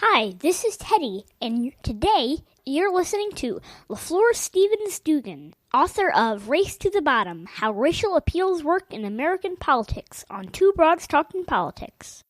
Hi, this is Teddy, and today you're listening to LaFleur Stephens-Dougan, author of Race to the Bottom, How Racial Appeals Work in American Politics on Two Broads Talking Politics.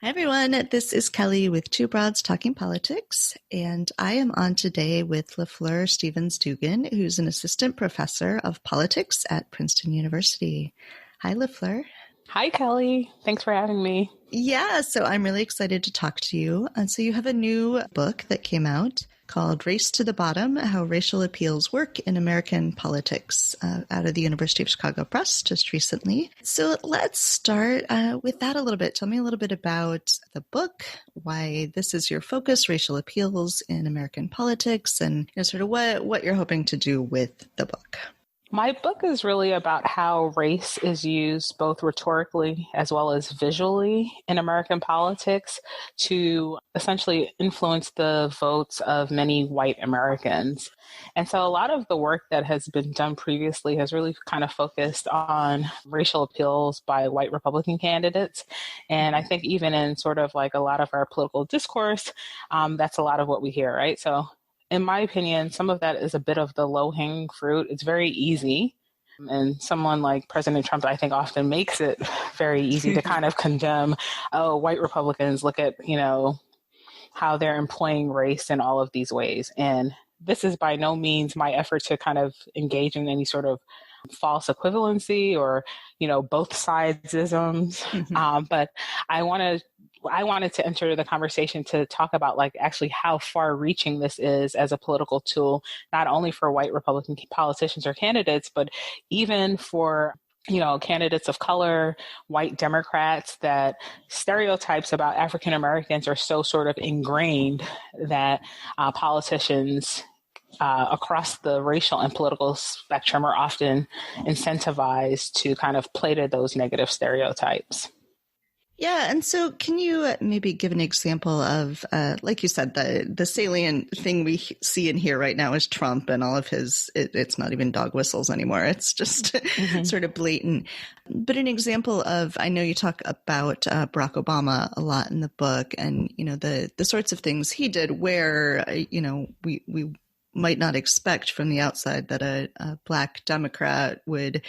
Hi, everyone. This is Kelly with Two Broads Talking Politics, and I am on today with LaFleur Stephens-Dougan, who's an assistant professor of politics at Princeton University. Hi, LaFleur. Hi, Kelly. Thanks for having me. Yeah, so I'm really excited to talk to you. And so you have a new book that came out called Race to the Bottom, How Racial Appeals Work in American Politics, out of the University of Chicago Press just recently. So let's start with that a little bit. Tell me a little bit about the book, why this is your focus, racial appeals in American politics, and sort of what you're hoping to do with the book. My book is really about how race is used both rhetorically as well as visually in American politics to essentially influence the votes of many white Americans. And so a lot of the work that has been done previously has really kind of focused on racial appeals by white Republican candidates. And I think even in sort of like a lot of our political discourse, that's a lot of what we hear, right? So in my opinion, some of that is a bit of the low-hanging fruit. It's very easy. And someone like President Trump, I think, often makes it very easy to kind of condemn, white Republicans, look at, how they're employing race in all of these ways. And this is by no means my effort to kind of engage in any sort of false equivalency or, both sides-isms. Mm-hmm. But I wanted to enter the conversation to talk about actually how far reaching this is as a political tool, not only for white Republican politicians or candidates, but even for candidates of color, white Democrats, that stereotypes about African Americans are so sort of ingrained that politicians across the racial and political spectrum are often incentivized to kind of play to those negative stereotypes. Yeah. And so can you maybe give an example of, like you said, the salient thing we see and hear right now is Trump and all of his, it's not even dog whistles anymore. It's just sort of blatant. But an example of, I know you talk about Barack Obama a lot in the book and, the sorts of things he did where, we might not expect from the outside that a Black Democrat would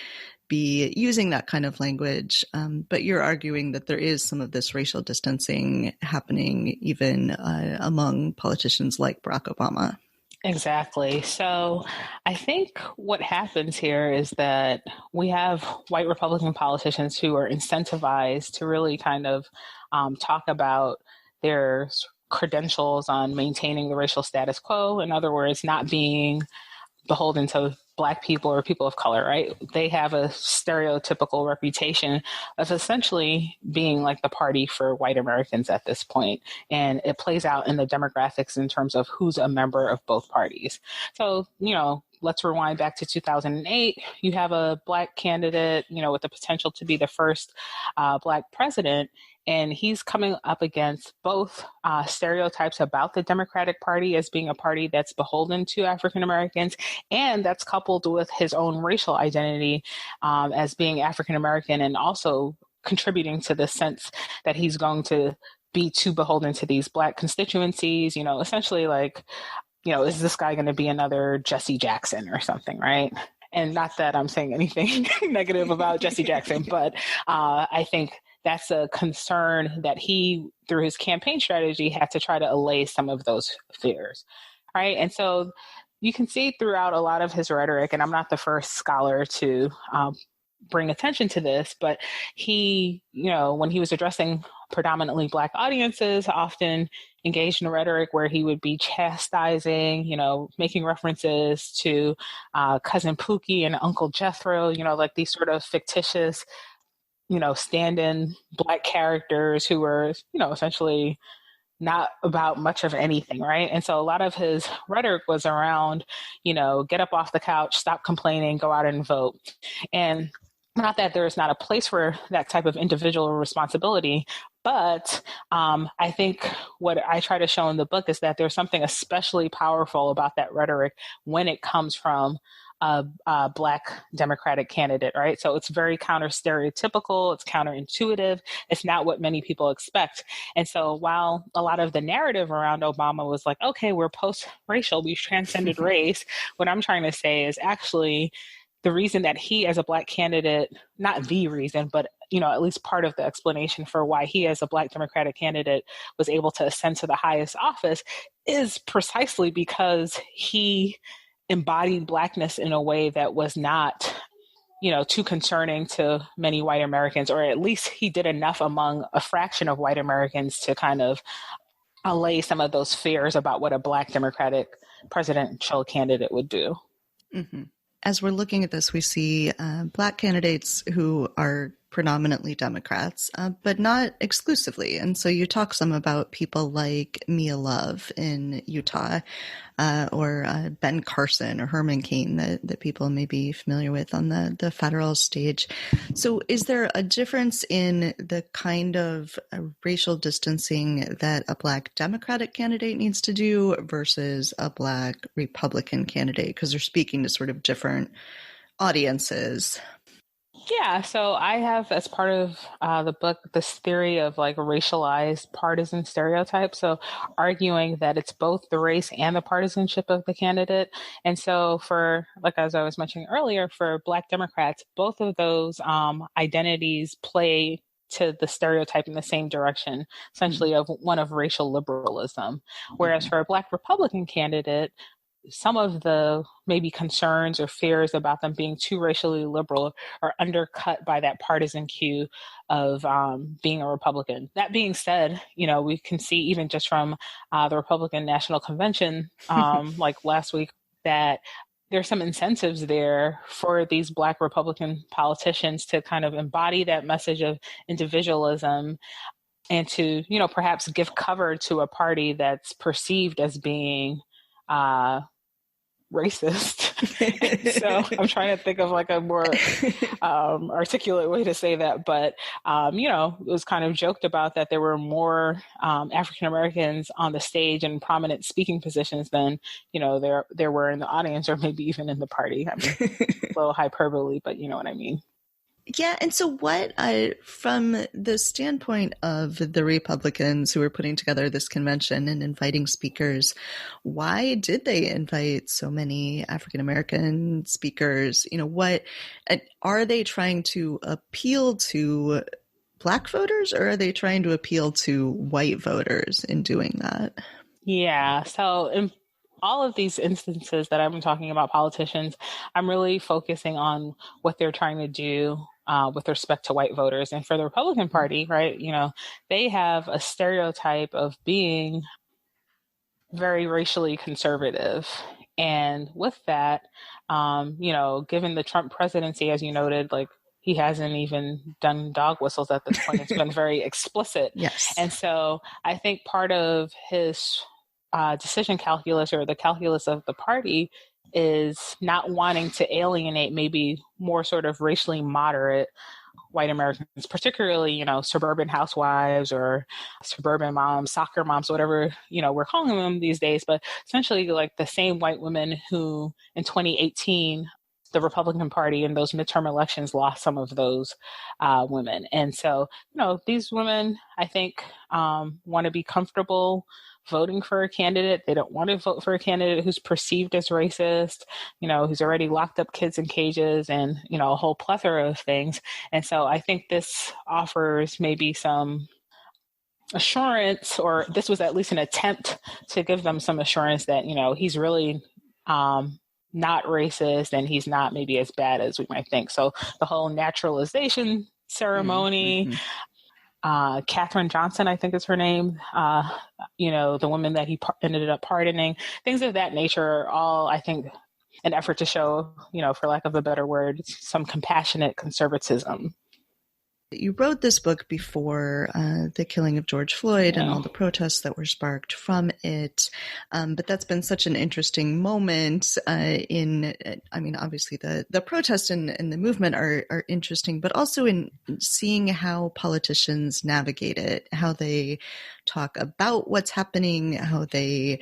be using that kind of language. But you're arguing that there is some of this racial distancing happening even among politicians like Barack Obama. Exactly. So I think what happens here is that we have white Republican politicians who are incentivized to really kind of talk about their credentials on maintaining the racial status quo. In other words, not being beholden to Black people or people of color, right? They have a stereotypical reputation of essentially being like the party for white Americans at this point. And it plays out in the demographics in terms of who's a member of both parties. So, let's rewind back to 2008. You have a Black candidate, with the potential to be the first Black president. And he's coming up against both stereotypes about the Democratic Party as being a party that's beholden to African Americans, and that's coupled with his own racial identity as being African American, and also contributing to the sense that he's going to be too beholden to these Black constituencies, essentially is this guy going to be another Jesse Jackson or something, right? And not that I'm saying anything negative about Jesse Jackson, but I think that's a concern that he, through his campaign strategy, had to try to allay some of those fears, right? And so you can see throughout a lot of his rhetoric, and I'm not the first scholar to bring attention to this, but he, when he was addressing predominantly Black audiences, often engaged in a rhetoric where he would be chastising, making references to Cousin Pookie and Uncle Jethro, like these sort of fictitious stand-in Black characters who were, essentially not about much of anything, right? And so a lot of his rhetoric was around, get up off the couch, stop complaining, go out and vote. And not that there's not a place for that type of individual responsibility, but I think what I try to show in the book is that there's something especially powerful about that rhetoric when it comes from a Black Democratic candidate, right? So it's very counter stereotypical, it's counterintuitive, it's not what many people expect. And so while a lot of the narrative around Obama was like, okay, we're post-racial, we've transcended race, what I'm trying to say is actually the reason that he as a Black candidate, not the reason, but at least part of the explanation for why he as a Black Democratic candidate was able to ascend to the highest office is precisely because he embodied Blackness in a way that was not, too concerning to many white Americans, or at least he did enough among a fraction of white Americans to kind of allay some of those fears about what a Black Democratic presidential candidate would do. Mm-hmm. As we're looking at this, we see Black candidates who are predominantly Democrats, but not exclusively. And so you talk some about people like Mia Love in Utah, or Ben Carson or Herman Cain that people may be familiar with on the federal stage. So is there a difference in the kind of racial distancing that a Black Democratic candidate needs to do versus a Black Republican candidate? Because they're speaking to sort of different audiences. Yeah, so I have, as part of the book, this theory of like racialized partisan stereotypes. So arguing that it's both the race and the partisanship of the candidate. And so for, like, as I was mentioning earlier, for Black Democrats, both of those identities play to the stereotype in the same direction, essentially of one of racial liberalism. Whereas for a Black Republican candidate, some of the maybe concerns or fears about them being too racially liberal are undercut by that partisan cue of being a Republican. That being said, we can see even just from the Republican National Convention, like last week, that there's some incentives there for these Black Republican politicians to kind of embody that message of individualism and to, perhaps give cover to a party that's perceived as being racist. So I'm trying to think of like a more articulate way to say that. But, it was kind of joked about that there were more African Americans on the stage in prominent speaking positions than, there were in the audience or maybe even in the party. I mean, a little hyperbole, but you know what I mean. Yeah. And so what, from the standpoint of the Republicans who were putting together this convention and inviting speakers, why did they invite so many African-American speakers? What are they trying to appeal to Black voters, or are they trying to appeal to white voters in doing that? Yeah. So in all of these instances that I've been talking about politicians, I'm really focusing on what they're trying to do with respect to white voters. And for the Republican Party, right, they have a stereotype of being very racially conservative. And with that, given the Trump presidency, as you noted, like he hasn't even done dog whistles at this point. It's been very explicit. Yes. And so I think part of his decision calculus, or the calculus of the party, is not wanting to alienate maybe more sort of racially moderate white Americans, particularly, suburban housewives or suburban moms, soccer moms, whatever, we're calling them these days, but essentially like the same white women who in 2018, the Republican Party in those midterm elections lost some of those women. And so, these women, I think, want to be comfortable voting for a candidate. They don't want to vote for a candidate who's perceived as racist, who's already locked up kids in cages and, a whole plethora of things. And so I think this offers maybe some assurance, or this was at least an attempt to give them some assurance that, he's really not racist and he's not maybe as bad as we might think. So the whole naturalization ceremony, Katherine Johnson, I think is her name, the woman that he ended up pardoning, things of that nature are all, I think, an effort to show, for lack of a better word, some compassionate conservatism. You wrote this book before the killing of George Floyd and all the protests that were sparked from it. But that's been such an interesting moment obviously the protests and the movement are interesting, but also in seeing how politicians navigate it, how they talk about what's happening, how they,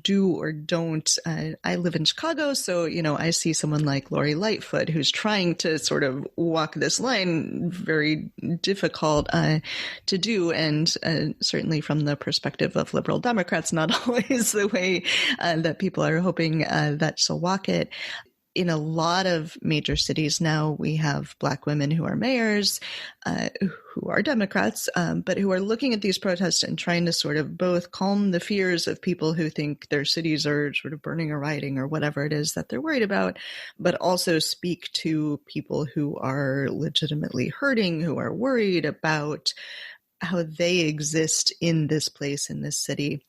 do or don't. I live in Chicago, so, I see someone like Lori Lightfoot who's trying to sort of walk this line, very difficult to do. And certainly from the perspective of liberal Democrats, not always the way that people are hoping that she'll walk it. In a lot of major cities now, we have Black women who are mayors, who are Democrats, but who are looking at these protests and trying to sort of both calm the fears of people who think their cities are sort of burning or rioting or whatever it is that they're worried about, but also speak to people who are legitimately hurting, who are worried about how they exist in this place, in this city.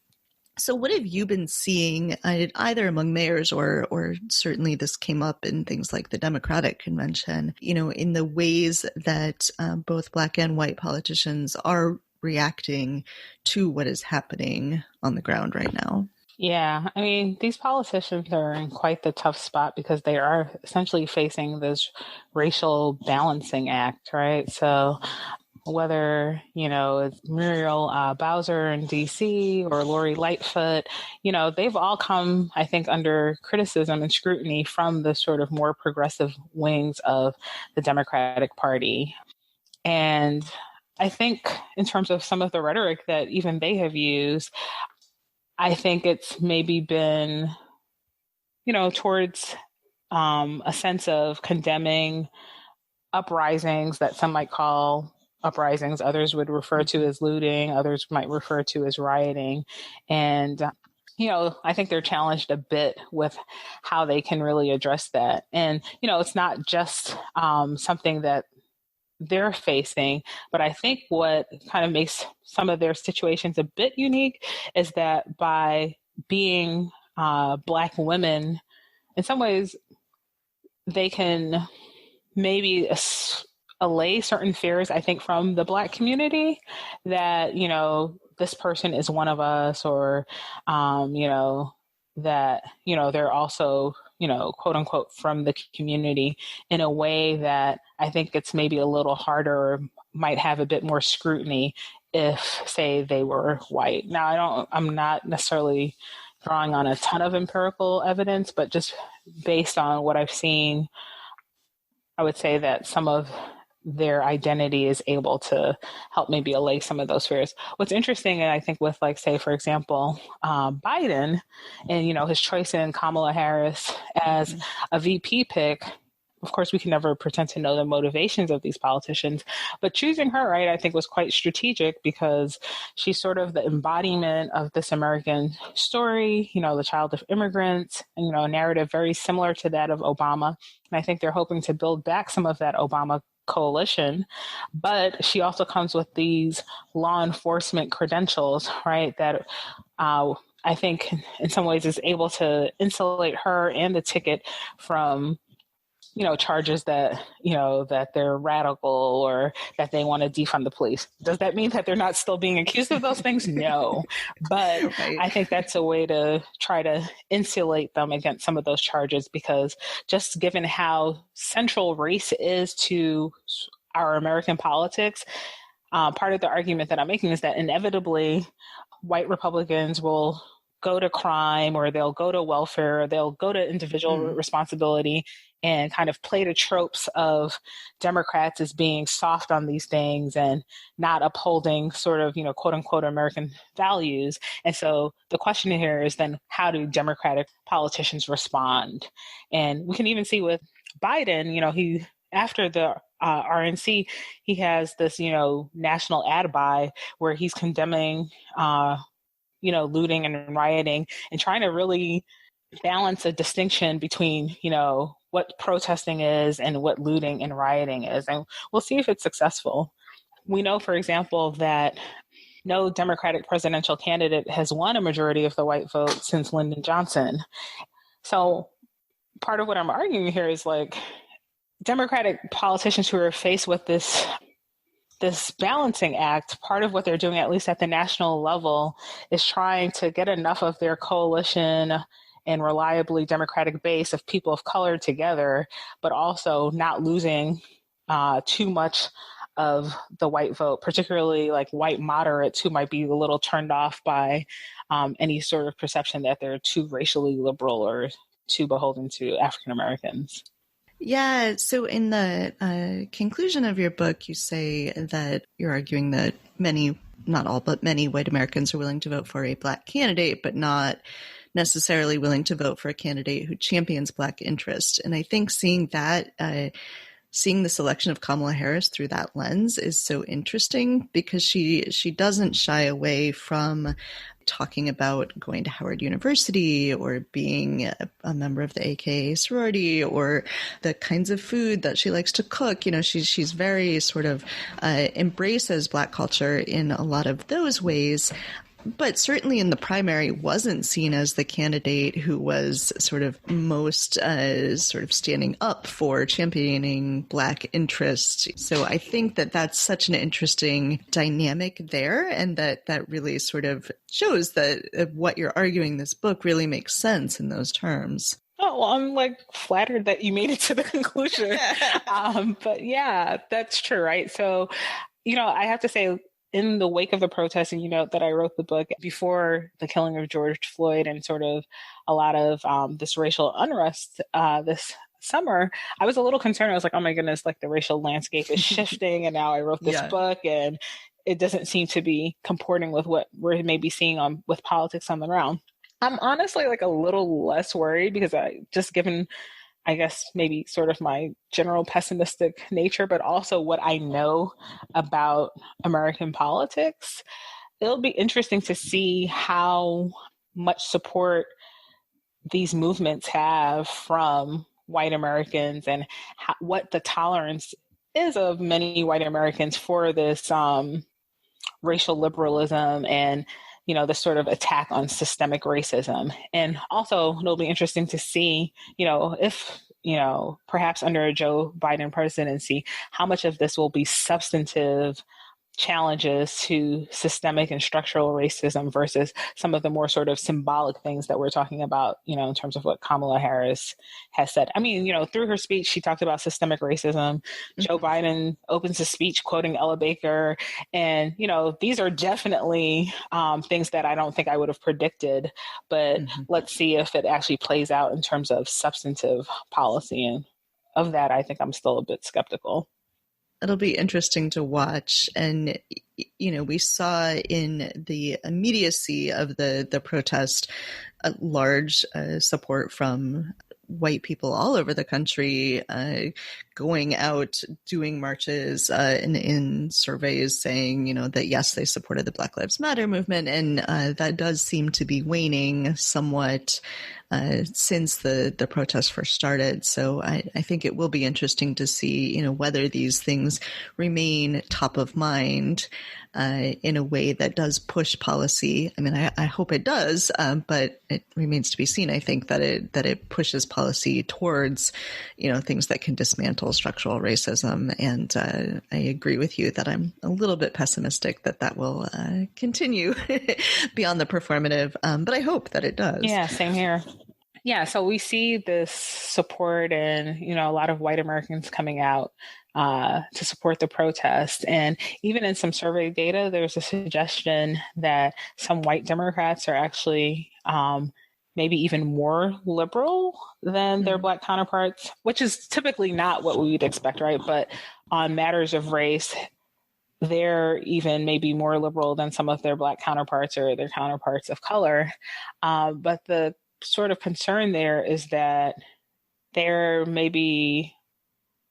So what have you been seeing either among mayors or certainly this came up in things like the Democratic convention, in the ways that both Black and white politicians are reacting to what is happening on the ground right now? Yeah, I mean, these politicians are in quite the tough spot because they are essentially facing this racial balancing act, right? So whether, it's Muriel Bowser in D.C. or Lori Lightfoot, they've all come, I think, under criticism and scrutiny from the sort of more progressive wings of the Democratic Party. And I think in terms of some of the rhetoric that even they have used, I think it's maybe been, towards a sense of condemning uprisings that some might call uprisings, others would refer to as looting, others might refer to as rioting. And, I think they're challenged a bit with how they can really address that. And, it's not just something that they're facing, but I think what kind of makes some of their situations a bit unique is that by being Black women, in some ways, they can maybe allay certain fears, I think, from the Black community that, this person is one of us, or, that, they're also, quote unquote, from the community in a way that I think it's maybe a little harder or might have a bit more scrutiny if, say, they were white. Now, I'm not necessarily drawing on a ton of empirical evidence, but just based on what I've seen, I would say that some of their identity is able to help maybe allay some of those fears. What's interesting, I think, with say, for example, Biden and, his choice in Kamala Harris as a VP pick, of course, we can never pretend to know the motivations of these politicians, but choosing her, right, I think was quite strategic because she's sort of the embodiment of this American story, the child of immigrants, and, a narrative very similar to that of Obama. And I think they're hoping to build back some of that Obama coalition, but she also comes with these law enforcement credentials, right, that I think in some ways is able to insulate her and the ticket from charges that, that they're radical or that they want to defund the police. Does that mean that they're not still being accused of those things? No. But right. I think that's a way to try to insulate them against some of those charges, because just given how central race is to our American politics, part of the argument that I'm making is that inevitably white Republicans will go to crime, or they'll go to welfare, or they'll go to individual responsibility and kind of play the tropes of Democrats as being soft on these things and not upholding sort of, quote unquote, American values. And so the question here is then, how do Democratic politicians respond? And we can even see with Biden, he, after the RNC, he has this, national ad buy where he's condemning, looting and rioting and trying to really balance a distinction between, what protesting is and what looting and rioting is. And we'll see if it's successful. We know, for example, that no Democratic presidential candidate has won a majority of the white vote since Lyndon Johnson. So part of what I'm arguing here is Democratic politicians who are faced with this this balancing act, part of what they're doing, at least at the national level, is trying to get enough of their coalition and reliably Democratic base of people of color together, but also not losing too much of the white vote, particularly like white moderates who might be a little turned off by any sort of perception that they're too racially liberal or too beholden to African Americans. Yeah. So in the conclusion of your book, you say that you're arguing that many, not all, but many white Americans are willing to vote for a Black candidate, but not necessarily willing to vote for a candidate who champions Black interest. And I think seeing that, seeing the selection of Kamala Harris through that lens is so interesting because she doesn't shy away from talking about going to Howard University or being a member of the AKA sorority or the kinds of food that she likes to cook. You know, she's very sort of embraces Black culture in a lot of those ways. But certainly in the primary wasn't seen as the candidate who was sort of most sort of standing up for championing Black interests. So I think that that's such an interesting dynamic there, and that really sort of shows that what you're arguing in this book really makes sense in those terms. Oh, well, I'm like flattered that you made it to the conclusion. But yeah, that's true, right? So, you know, I have to say, in the wake of the protesting, you know, that I wrote the book before the killing of George Floyd and sort of a lot of this racial unrest this summer, I was a little concerned. I was like, oh my goodness, like the racial landscape is shifting. And now I wrote this book and it doesn't seem to be comporting with what we're maybe seeing with politics on the ground. I'm honestly like a little less worried because given I guess maybe sort of my general pessimistic nature, but also what I know about American politics, it'll be interesting to see how much support these movements have from white Americans and what the tolerance is of many white Americans for this racial liberalism and, you know, the sort of attack on systemic racism. And also it'll be interesting to see, you know, if, you know, perhaps under a Joe Biden presidency, how much of this will be substantive challenges to systemic and structural racism versus some of the more sort of symbolic things that we're talking about, you know, in terms of what Kamala Harris has said. I mean, you know, through her speech, she talked about systemic racism. Mm-hmm. Joe Biden opens his speech quoting Ella Baker. And, you know, these are definitely things that I don't think I would have predicted, but let's see if it actually plays out in terms of substantive policy. And of that, I think I'm still a bit skeptical. It'll be interesting to watch. And, you know, we saw in the immediacy of the protest, a large support from white people all over the country going out, doing marches in surveys saying, you know, that, yes, they supported the Black Lives Matter movement. And that does seem to be waning somewhat since the protests first started. So I think it will be interesting to see, you know, whether these things remain top of mind in a way that does push policy. I mean, I hope it does, but it remains to be seen. I think that it pushes policy towards, you know, things that can dismantle structural racism. And I agree with you that I'm a little bit pessimistic that will continue beyond the performative, but I hope that it does. Yeah, same here. Yeah, so we see this support and, you know, a lot of white Americans coming out to support the protest. And even in some survey data, there's a suggestion that some white Democrats are actually maybe even more liberal than their Black counterparts, which is typically not what we would expect, right? But on matters of race, they're even maybe more liberal than some of their Black counterparts or their counterparts of color. But the sort of concern there is that there may be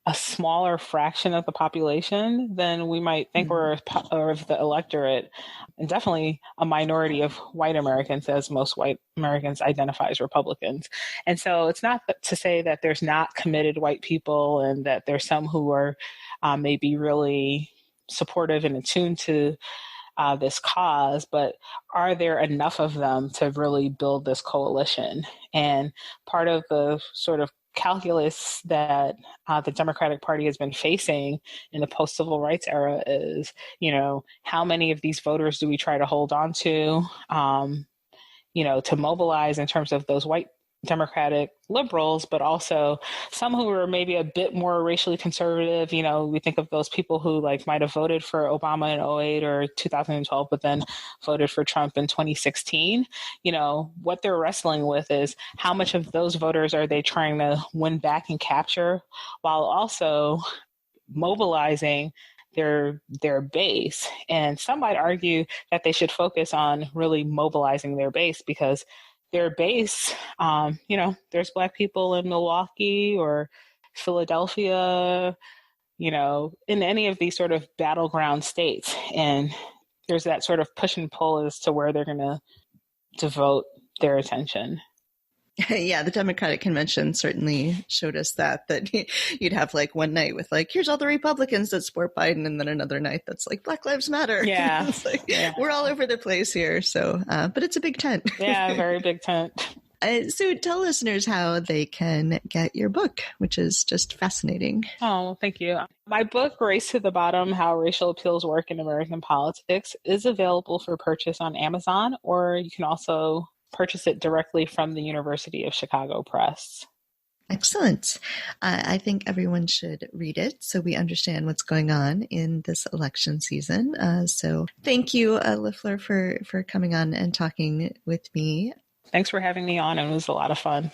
a smaller fraction of the population than we might think or of the electorate, and definitely a minority of white Americans, as most white Americans identify as Republicans. And so it's not to say that there's not committed white people and that there's some who are maybe really supportive and attuned to this cause, but are there enough of them to really build this coalition? And part of the sort of calculus that the Democratic Party has been facing in the post-civil rights era is, how many of these voters do we try to hold on to, to mobilize in terms of those white Democratic liberals, but also some who are maybe a bit more racially conservative. We think of those people who might have voted for Obama in 2008 or 2012, but then voted for Trump in 2016. What they're wrestling with is how much of those voters are they trying to win back and capture while also mobilizing their base. And some might argue that they should focus on really mobilizing their base, because their base, there's Black people in Milwaukee or Philadelphia, in any of these sort of battleground states. And there's that sort of push and pull as to where they're going to devote their attention. Yeah, the Democratic Convention certainly showed us that you'd have one night with here's all the Republicans that support Biden, and then another night that's Black Lives Matter. Yeah. We're all over the place here. So, but it's a big tent. Yeah, very big tent. So tell listeners how they can get your book, which is just fascinating. Oh, thank you. My book, Race to the Bottom, How Racial Appeals Work in American Politics, is available for purchase on Amazon, or you can also purchase it directly from the University of Chicago Press. Excellent. I think everyone should read it so we understand what's going on in this election season. So thank you, LaFleur, for coming on and talking with me. Thanks for having me on. It was a lot of fun.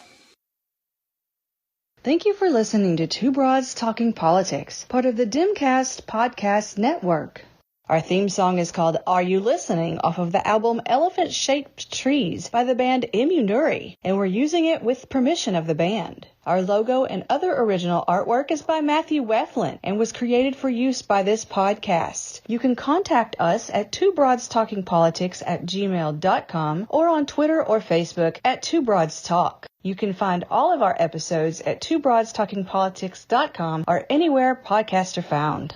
Thank you for listening to Two Broads Talking Politics, part of the Dimcast Podcast Network. Our theme song is called Are You Listening? Off of the album Elephant Shaped Trees by the band Immunuri, and we're using it with permission of the band. Our logo and other original artwork is by Matthew Weflin and was created for use by this podcast. You can contact us at twobroadstalkingpolitics@gmail.com or on Twitter or Facebook at Two Broads Talk. You can find all of our episodes at twobroadstalkingpolitics.com or anywhere podcasts are found.